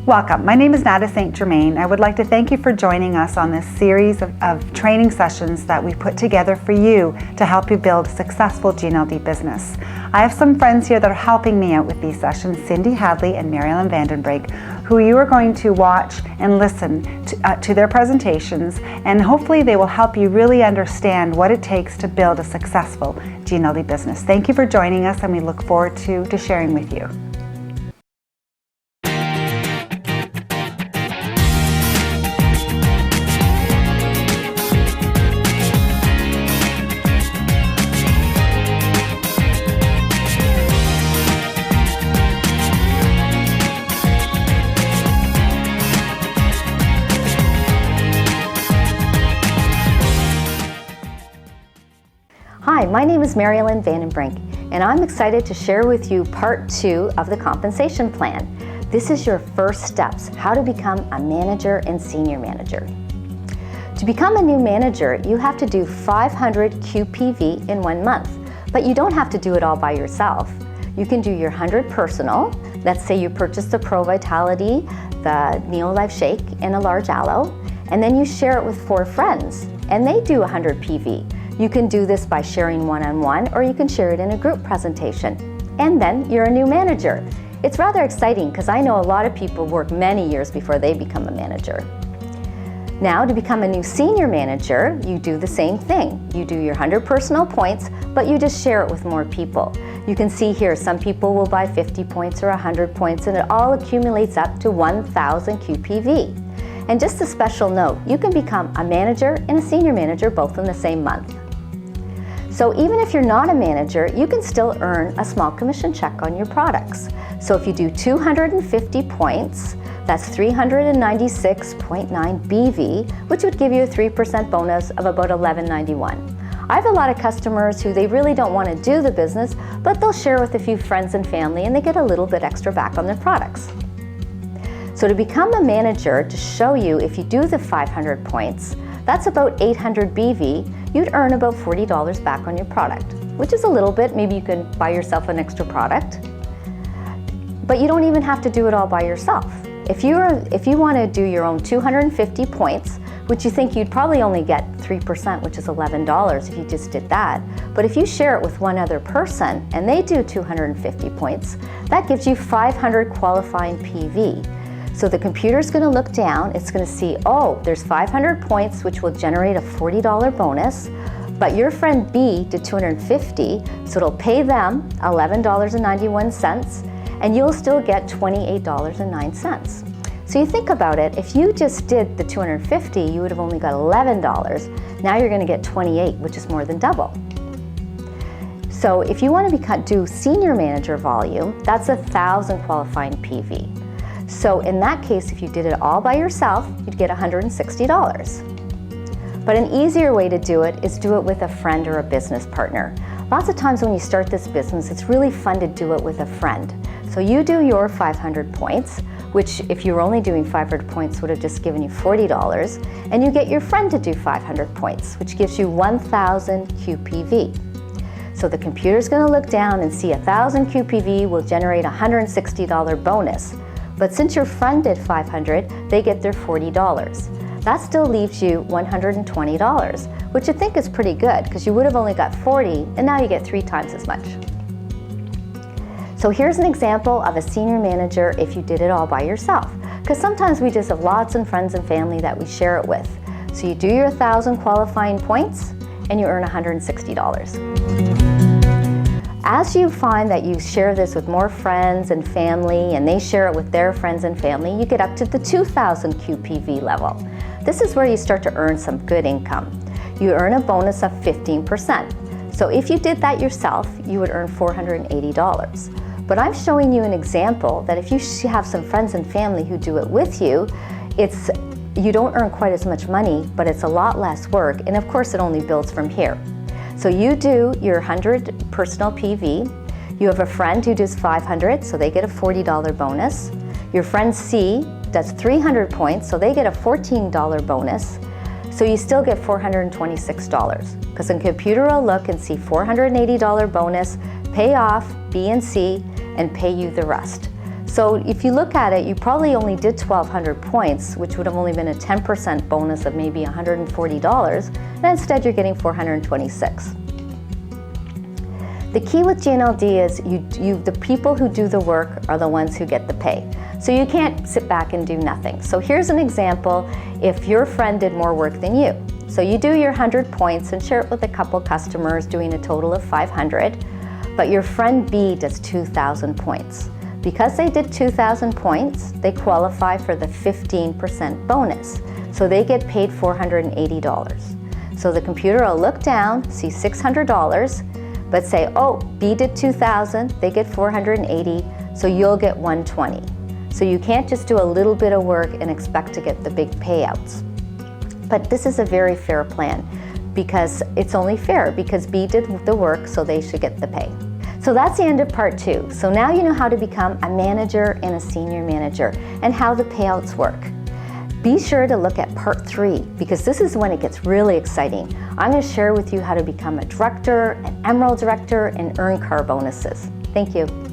Welcome. My name is Nada St. Germain. I would like to thank you for joining us on this series of training sessions that we put together for you to help you build a successful GNLD business. I have some friends here that are helping me out with these sessions, Cindy Hadley and Marilyn Vandenbrink, who you are going to watch and listen to their presentations, and hopefully they will help you really understand what it takes to build a successful GNLD business. Thank you for joining us, and we look forward to sharing with you. Hi, my name is Marilyn Vandenbrink, and I'm excited to share with you part 2 of the compensation plan. This is your first steps, how to become a manager and senior manager. To become a new manager, you have to do 500 QPV in 1 month, but you don't have to do it all by yourself. You can do your 100 personal. Let's say you purchased the Pro Vitality, the Neo Life Shake, and a large aloe, and then you share it with 4 friends, and they do 100 PV. You can do this by sharing one-on-one, or you can share it in a group presentation. And then you're a new manager. It's rather exciting because I know a lot of people work many years before they become a manager. Now, to become a new senior manager, you do the same thing. You do your 100 personal points, but you just share it with more people. You can see here, some people will buy 50 points or 100 points, and it all accumulates up to 1,000 QPV. And just a special note, you can become a manager and a senior manager both in the same month. So even if you're not a manager, you can still earn a small commission check on your products. So if you do 250 points, that's 396.9 BV, which would give you a 3% bonus of about $11.91. I have a lot of customers who they really don't want to do the business, but they'll share with a few friends and family, and they get a little bit extra back on their products. So to become a manager, to show you if you do the 500 points, that's about 800 BV, you'd earn about $40 back on your product, which is a little bit. Maybe you can buy yourself an extra product. But you don't even have to do it all by yourself. If you want to do your own 250 points, which you think you'd probably only get 3%, which is $11 if you just did that. But if you share it with one other person and they do 250 points, that gives you 500 qualifying PV. So the computer's going to look down, it's going to see, oh, there's 500 points, which will generate a $40 bonus, but your friend B did 250, so it'll pay them $11.91, and you'll still get $28.09. So you think about it, if you just did the 250, you would have only got $11. Now you're going to get 28, which is more than double. So if you want to do senior manager volume, that's 1,000 qualifying PV. So in that case, if you did it all by yourself, you'd get $160. But an easier way to do it is do it with a friend or a business partner. Lots of times when you start this business, it's really fun to do it with a friend. So you do your 500 points, which if you were only doing 500 points would have just given you $40, and you get your friend to do 500 points, which gives you 1,000 QPV. So the computer's going to look down and see 1,000 QPV will generate a $160 bonus. But since your friend did 500, they get their $40. That still leaves you $120, which I think is pretty good because you would have only got 40 and now you get 3 times as much. So here's an example of a senior manager if you did it all by yourself, because sometimes we just have lots of friends and family that we share it with. So you do your 1,000 qualifying points and you earn $160. As you find that you share this with more friends and family and they share it with their friends and family, you get up to the 2,000 QPV level. This is where you start to earn some good income. You earn a bonus of 15%. So if you did that yourself, you would earn $480. But I'm showing you an example that if you have some friends and family who do it with you, you don't earn quite as much money, but it's a lot less work, and of course it only builds from here. So you do your 100 personal PV, you have a friend who does 500, so they get a $40 bonus. Your friend C does 300 points, so they get a $14 bonus. So you still get $426, because the computer will look and see $480 bonus, pay off B and C, and pay you the rest. So if you look at it, you probably only did 1,200 points, which would have only been a 10% bonus of maybe $140, and instead you're getting 426. The key with GNLD is the people who do the work are the ones who get the pay. So you can't sit back and do nothing. So here's an example if your friend did more work than you. So you do your 100 points and share it with a couple customers, doing a total of 500, but your friend B does 2,000 points. Because they did 2,000 points, they qualify for the 15% bonus. So they get paid $480. So the computer will look down, see $600, but say, oh, B did 2,000, they get 480, so you'll get 120. So you can't just do a little bit of work and expect to get the big payouts. But this is a very fair plan because it's only fair because B did the work, so they should get the pay. So that's the end of part 2. So now you know how to become a manager and a senior manager and how the payouts work. Be sure to look at part 3 because this is when it gets really exciting. I'm going to share with you how to become a director, an emerald director, and earn car bonuses. Thank you.